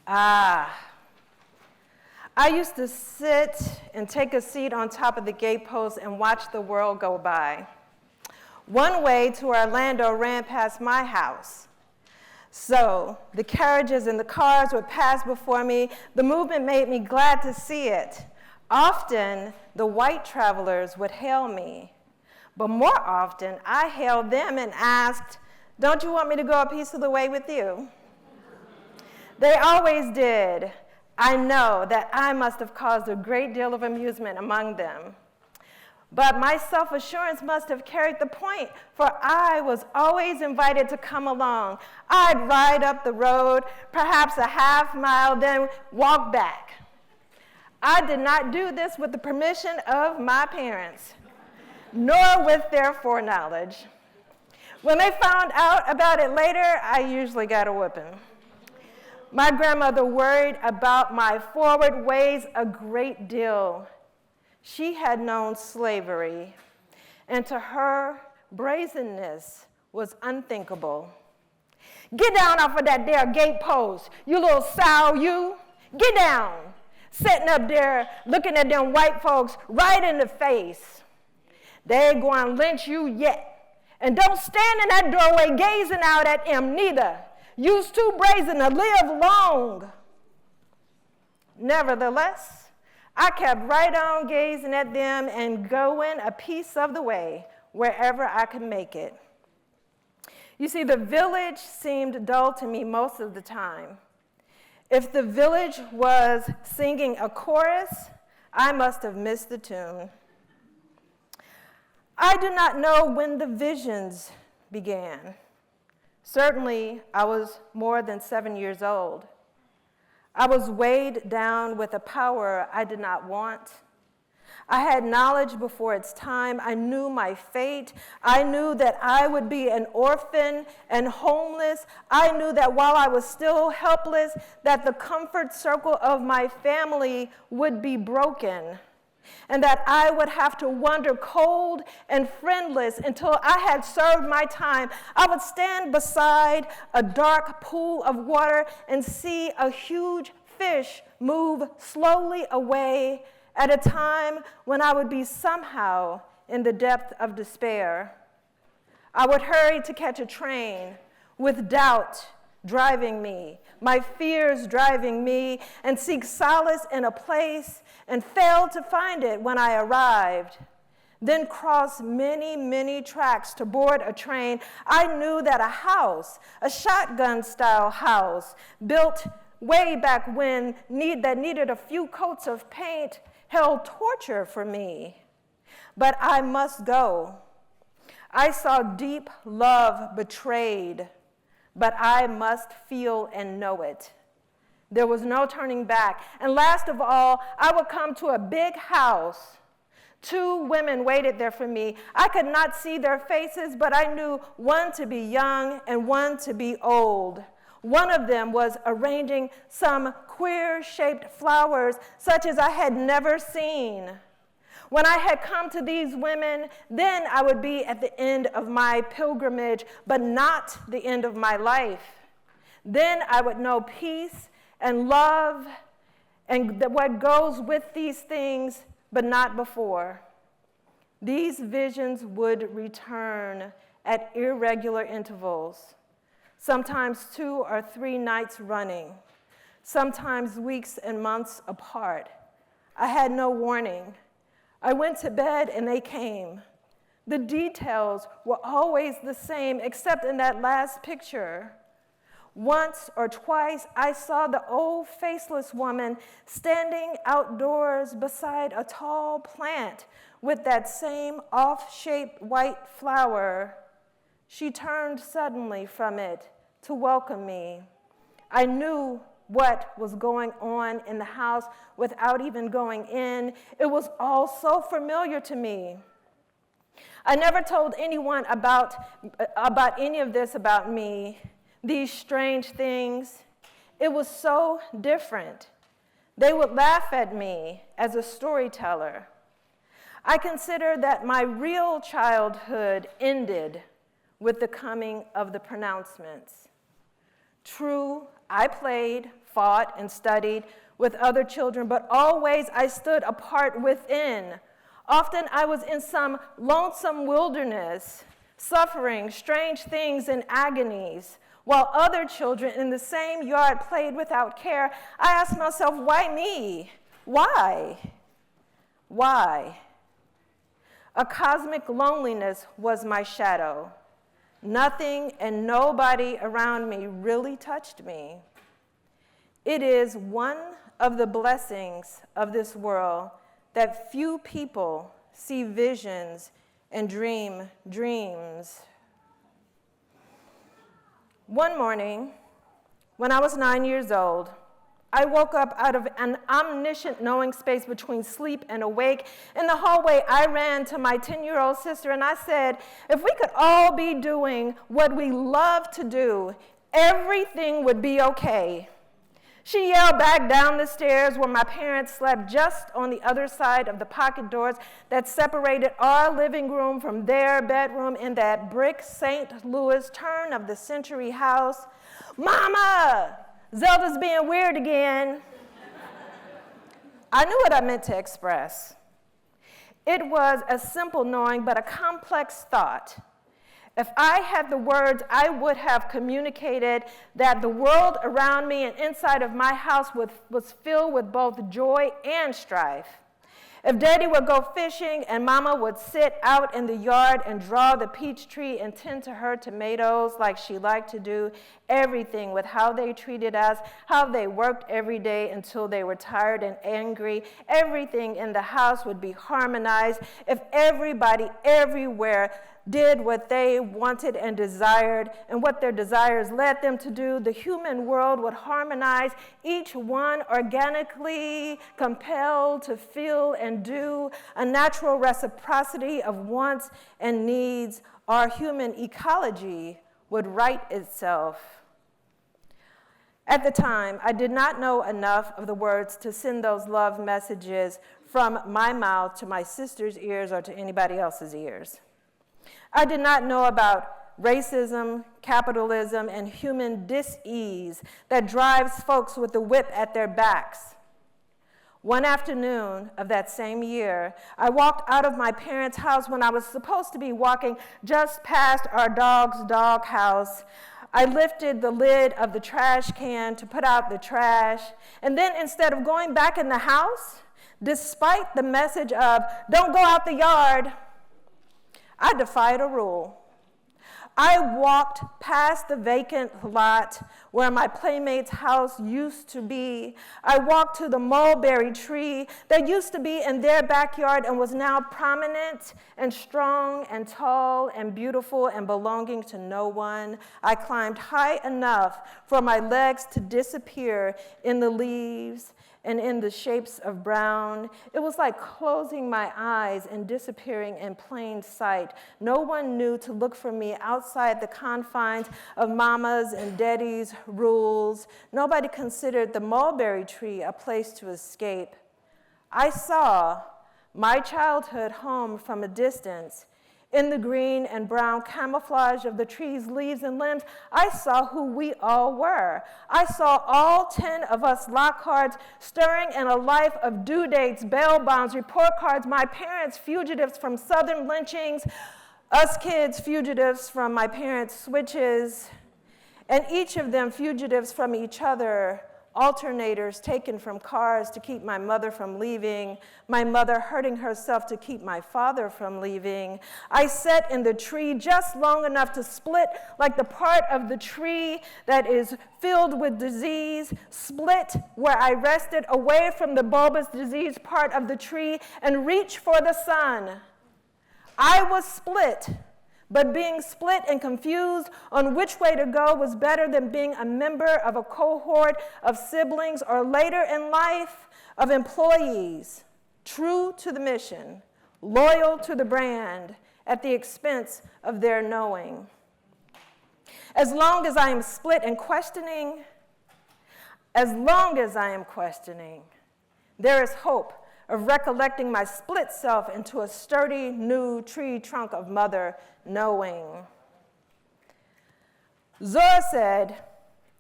I used to sit and take a seat on top of the gatepost and watch the world go by. One way to Orlando ran past my house. So the carriages and the cars would pass before me. The movement made me glad to see it. Often, the white travelers would hail me. But more often, I hailed them and asked, "Don't you want me to go a piece of the way with you?" They always did. I know that I must have caused a great deal of amusement among them. But my self-assurance must have carried the point, for I was always invited to come along. I'd ride up the road, perhaps a half mile, then walk back. I did not do this with the permission of my parents, nor with their foreknowledge. When they found out about it later, I usually got a whipping. My grandmother worried about my forward ways a great deal. She had known slavery, and to her, brazenness was unthinkable. "Get down off of that there gatepost, you little sow, you. Get down." Sitting up there looking at them white folks right in the face. "They ain't going to lynch you yet. And don't stand in that doorway gazing out at them neither. You's too brazen to live long." Nevertheless, I kept right on gazing at them and going a piece of the way wherever I could make it. You see, the village seemed dull to me most of the time. If the village was singing a chorus, I must have missed the tune. I do not know when the visions began. Certainly, I was more than 7 years old. I was weighed down with a power I did not want. I had knowledge before its time. I knew my fate. I knew that I would be an orphan and homeless. I knew that while I was still helpless, that the comfort circle of my family would be broken, and that I would have to wander cold and friendless until I had served my time. I would stand beside a dark pool of water and see a huge fish move slowly away at a time when I would be somehow in the depth of despair. I would hurry to catch a train with doubt driving me, my fears driving me, and seek solace in a place and fail to find it when I arrived. Then cross many, many tracks to board a train. I knew that a house, a shotgun-style house, built way back when, that needed a few coats of paint, held torture for me. But I must go. I saw deep love betrayed, but I must feel and know it. There was no turning back. And last of all, I would come to a big house. 2 women waited there for me. I could not see their faces, but I knew one to be young and one to be old. One of them was arranging some queer-shaped flowers, such as I had never seen. When I had come to these women, then I would be at the end of my pilgrimage, but not the end of my life. Then I would know peace and love and what goes with these things, but not before. These visions would return at irregular intervals, sometimes 2 or 3 nights running, sometimes weeks and months apart. I had no warning. I went to bed and they came. The details were always the same, except in that last picture. Once or twice, I saw the old faceless woman standing outdoors beside a tall plant with that same off-shaped white flower. She turned suddenly from it to welcome me. I knew what was going on in the house without even going in. It was all so familiar to me. I never told anyone about any of this about me, these strange things. It was so different. They would laugh at me as a storyteller. I consider that my real childhood ended with the coming of the pronouncements. True, I played fought, and studied with other children, but always I stood apart within. Often I was in some lonesome wilderness, suffering strange things and agonies, while other children in the same yard played without care. I asked myself, why me? Why? Why? A cosmic loneliness was my shadow. Nothing and nobody around me really touched me. It is one of the blessings of this world that few people see visions and dream dreams. One morning, when I was 9 years old, I woke up out of an omniscient knowing space between sleep and awake. In the hallway, I ran to my 10-year-old sister and I said, if we could all be doing what we love to do, everything would be okay. She yelled back down the stairs where my parents slept, just on the other side of the pocket doors that separated our living room from their bedroom in that brick St. Louis turn-of-the-century house. Mama! Zelda's being weird again. I knew what I meant to express. It was a simple knowing, but a complex thought. If I had the words, I would have communicated that the world around me and inside of my house was filled with both joy and strife. If Daddy would go fishing and Mama would sit out in the yard and draw the peach tree and tend to her tomatoes like she liked to do, everything with how they treated us, how they worked every day until they were tired and angry, everything in the house would be harmonized. If everybody everywhere did what they wanted and desired, and what their desires led them to do, the human world would harmonize, each one organically compelled to feel and do, a natural reciprocity of wants and needs. Our human ecology would right itself. At the time, I did not know enough of the words to send those love messages from my mouth to my sister's ears or to anybody else's ears. I did not know about racism, capitalism, and human dis-ease that drives folks with the whip at their backs. One afternoon of that same year, I walked out of my parents' house when I was supposed to be walking just past our dog's doghouse. I lifted the lid of the trash can to put out the trash, and then instead of going back in the house, despite the message of, don't go out the yard, I defied a rule. I walked past the vacant lot where my playmate's house used to be. I walked to the mulberry tree that used to be in their backyard and was now prominent and strong and tall and beautiful and belonging to no one. I climbed high enough for my legs to disappear in the leaves and in the shapes of brown. It was like closing my eyes and disappearing in plain sight. No one knew to look for me outside the confines of Mama's and Daddy's rules. Nobody considered the mulberry tree a place to escape. I saw my childhood home from a distance. In the green and brown camouflage of the trees, leaves, and limbs, I saw who we all were. I saw all 10 of us Lockharts stirring in a life of due dates, bail bonds, report cards, my parents fugitives from Southern lynchings, us kids fugitives from my parents' switches, and each of them fugitives from each other, alternators taken from cars to keep my mother from leaving, my mother hurting herself to keep my father from leaving. I sat in the tree just long enough to split like the part of the tree that is filled with disease, split where I rested away from the bulbous disease part of the tree and reach for the sun. I was split. But being split and confused on which way to go was better than being a member of a cohort of siblings or later in life of employees, true to the mission, loyal to the brand at the expense of their knowing. As long as I am split and questioning, there is hope of recollecting my split self into a sturdy new tree trunk of mother knowing. Zora said,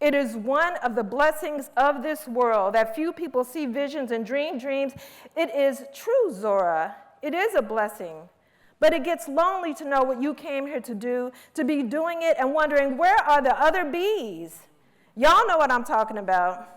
It is one of the blessings of this world that few people see visions and dream dreams. It is true, Zora. It is a blessing. But it gets lonely to know what you came here to do, to be doing it and wondering, where are the other bees? Y'all know what I'm talking about.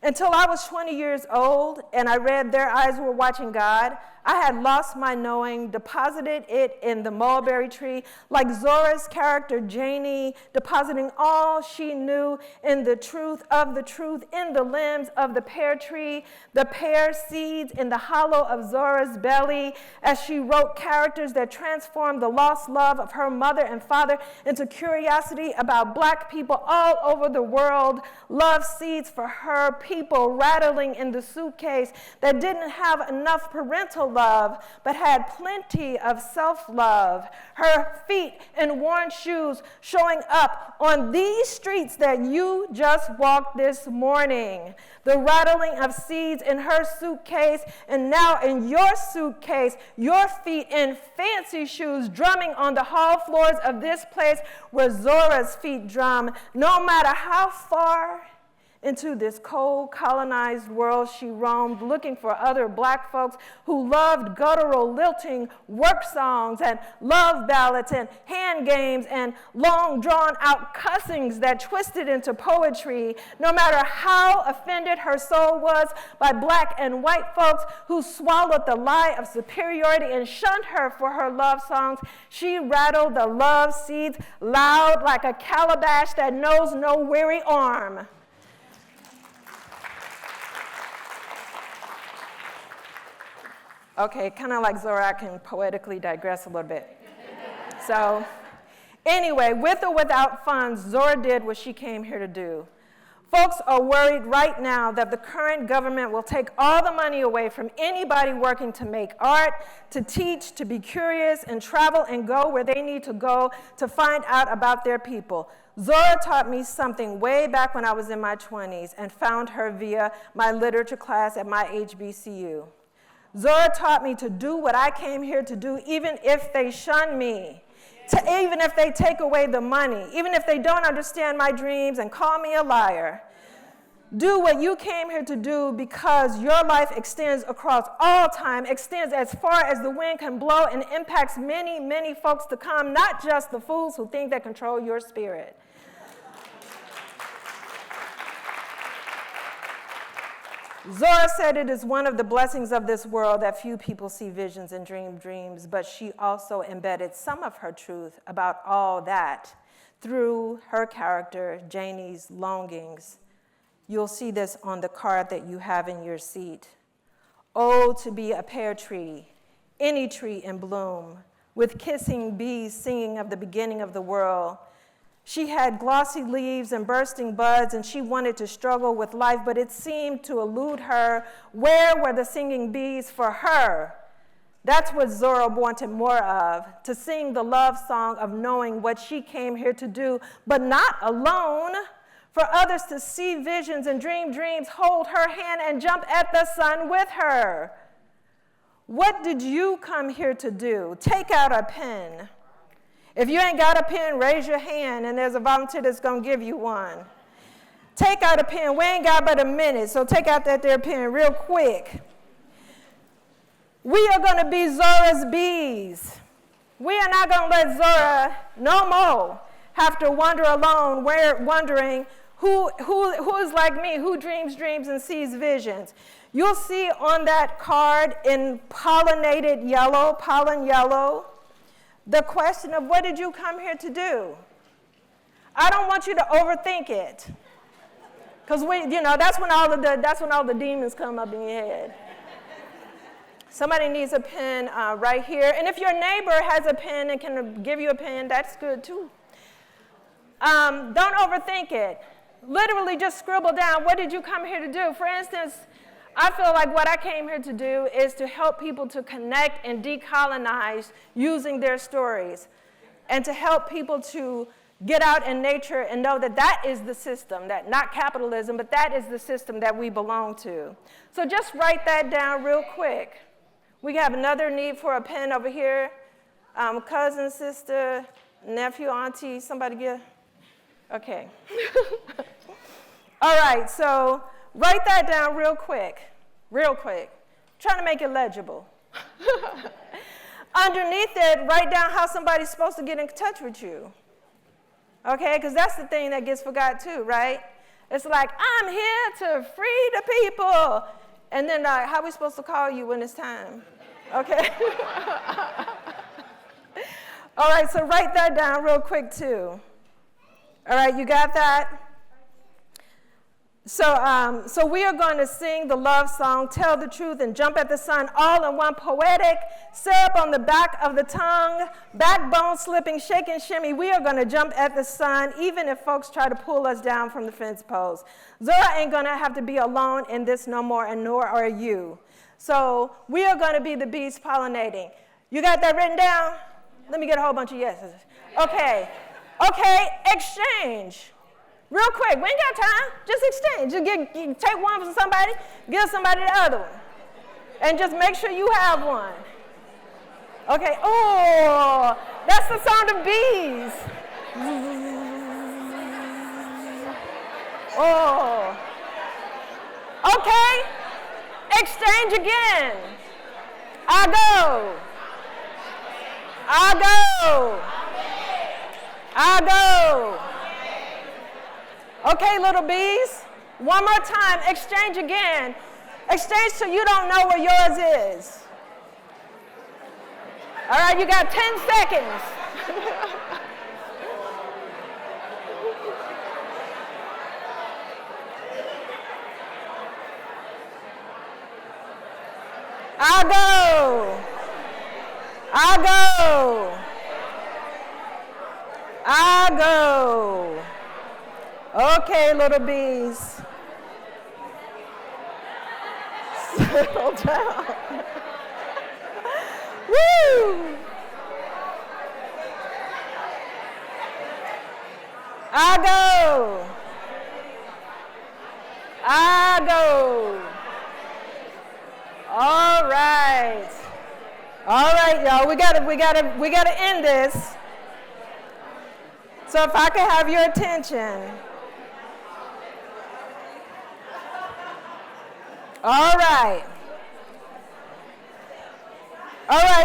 Until I was 20 years old and I read Their Eyes Were Watching God, I had lost my knowing, deposited it in the mulberry tree, like Zora's character Janie, depositing all she knew in the truth, in the limbs of the pear tree, the pear seeds in the hollow of Zora's belly, as she wrote characters that transformed the lost love of her mother and father into curiosity about Black people all over the world, love seeds for her people rattling in the suitcase that didn't have enough parental love, but had plenty of self-love. Her feet in worn shoes showing up on these streets that you just walked this morning. The rattling of seeds in her suitcase, and now in your suitcase, your feet in fancy shoes drumming on the hall floors of this place where Zora's feet drum, no matter how far into this cold, colonized world she roamed, looking for other Black folks who loved guttural, lilting work songs and love ballads and hand games and long, drawn-out cussings that twisted into poetry, no matter how offended her soul was by Black and white folks who swallowed the lie of superiority and shunned her for her love songs. She rattled the love seeds loud like a calabash that knows no weary arm. Okay, kind of like Zora, I can poetically digress a little bit. So anyway, with or without funds, Zora did what she came here to do. Folks are worried right now that the current government will take all the money away from anybody working to make art, to teach, to be curious, and travel and go where they need to go to find out about their people. Zora taught me something way back when I was in my 20s and found her via my literature class at my HBCU. Zora taught me to do what I came here to do, even if they shun me, even if they take away the money, even if they don't understand my dreams and call me a liar. Do what you came here to do because your life extends across all time, extends as far as the wind can blow, and impacts many, many folks to come, not just the fools who think they control your spirit. Zora said it is one of the blessings of this world that few people see visions and dream dreams, but she also embedded some of her truth about all that through her character, Janie's longings. You'll see this on the card that you have in your seat. Oh, to be a pear tree, any tree in bloom, with kissing bees singing of the beginning of the world. She had glossy leaves and bursting buds, and she wanted to struggle with life, but it seemed to elude her. Where were the singing bees for her? That's what Zora wanted more of, to sing the love song of knowing what she came here to do, but not alone. For others to see visions and dream dreams, hold her hand and jump at the sun with her. What did you come here to do? Take out a pen. If you ain't got a pen, raise your hand, and there's a volunteer that's going to give you one. Take out a pen. We ain't got but a minute, so take out that there pen real quick. We are going to be Zora's bees. We are not going to let Zora no more have to wander alone, wondering who is like me, who dreams dreams and sees visions. You'll see on that card in pollinated yellow, pollen yellow, the question of what did you come here to do? I don't want you to overthink it, because that's when all the demons come up in your head. Somebody needs a pen right here, and if your neighbor has a pen and can give you a pen, that's good too. Don't overthink it. Literally, just scribble down what did you come here to do. For instance, I feel like what I came here to do is to help people to connect and decolonize using their stories, and to help people to get out in nature and know that that is the system, that not capitalism, but that is the system that we belong to. So just write that down real quick. We have another need for a pen over here. Cousin, sister, nephew, auntie, somebody get. Okay. All right, so write that down real quick. Trying to make it legible. Underneath it, write down how somebody's supposed to get in touch with you. Okay, because that's the thing that gets forgot too, right? It's like, I'm here to free the people. And then how are we supposed to call you when it's time? Okay? All right, so write that down real quick too. All right, you got that? So we are going to sing the love song, Tell the Truth and Jump at the Sun, all in one poetic, syrup on the back of the tongue, backbone slipping, shaking, shimmy. We are going to jump at the sun, even if folks try to pull us down from the fence post. Zora ain't going to have to be alone in this no more, and nor are you. So we are going to be the bees pollinating. You got that written down? Let me get a whole bunch of yeses. Okay, exchange. Real quick, we ain't got time. Just exchange. Just take one from somebody, give somebody the other one. And just make sure you have one. Okay, oh, that's the sound of bees. Oh. Okay, exchange again. I go. Okay, little bees, one more time, exchange again. Exchange till you don't know where yours is. All right, you got 10 seconds. I go. Okay, little bees. Settle down. Woo! I go. All right, y'all. We gotta end this. So if I could have your attention. All right,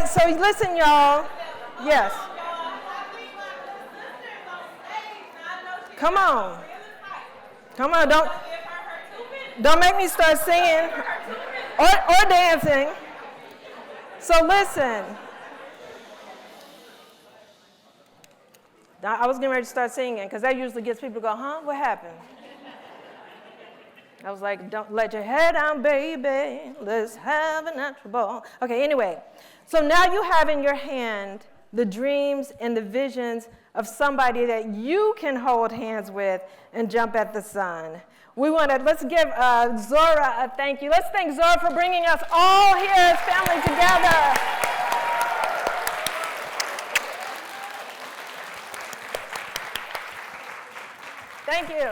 so listen, y'all. Yes. Come on, don't make me start singing or dancing. So listen. I was getting ready to start singing because that usually gets people to go, huh, what happened? I was like, don't let your head down, baby. Let's have a natural ball. Okay, anyway. So now you have in your hand the dreams and the visions of somebody that you can hold hands with and jump at the sun. Let's give Zora a thank you. Let's thank Zora for bringing us all here as family together. Thank you.